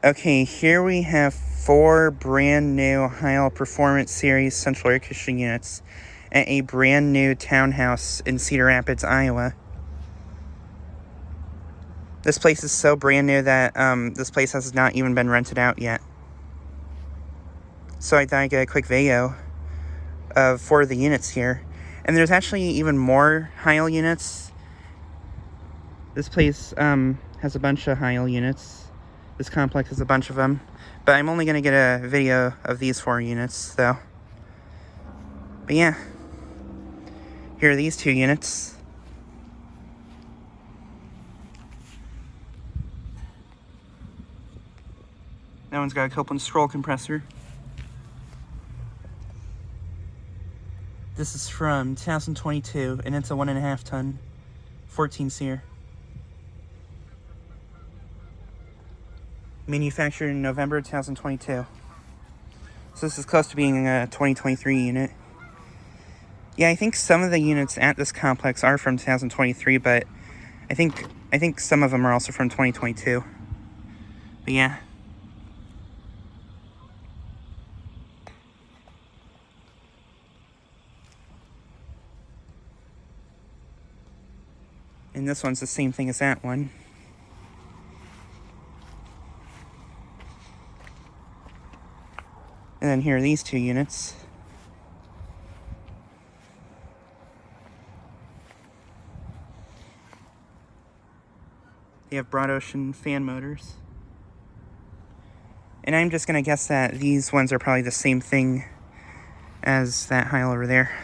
Okay, here we have 4 brand new Heil Performance Series central air conditioning units at a brand new townhouse in Cedar Rapids, Iowa. This place is so brand new that this place has not even been rented out yet. So I thought I'd get a quick video of 4 of the units here. And there's actually even more Heil units. This place has a bunch of Heil units. This complex has a bunch of them. But I'm only going to get a video of these 4 units, though. But yeah. Here are these 2 units. That one's got a Copeland scroll compressor. This is from 2022, and it's a 1.5 ton, 14 SEER. Manufactured in November 2022. So this is close to being a 2023 unit. Yeah, I think some of the units at this complex are from 2023, but I think some of them are also from 2022. But yeah. And this one's the same thing as that one. And then here are these 2 units. They have broad ocean fan motors. And I'm just going to guess that these ones are probably the same thing as that Heil over there.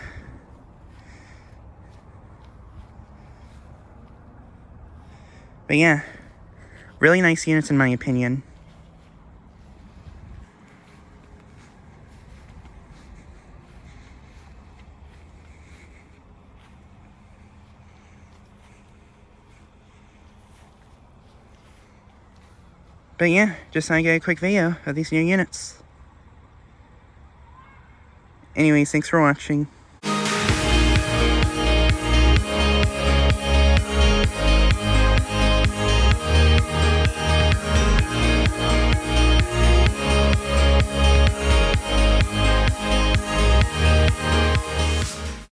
But yeah, really nice units in my opinion. But yeah, just thought I'd get a quick video of these new units. Anyways, thanks for watching.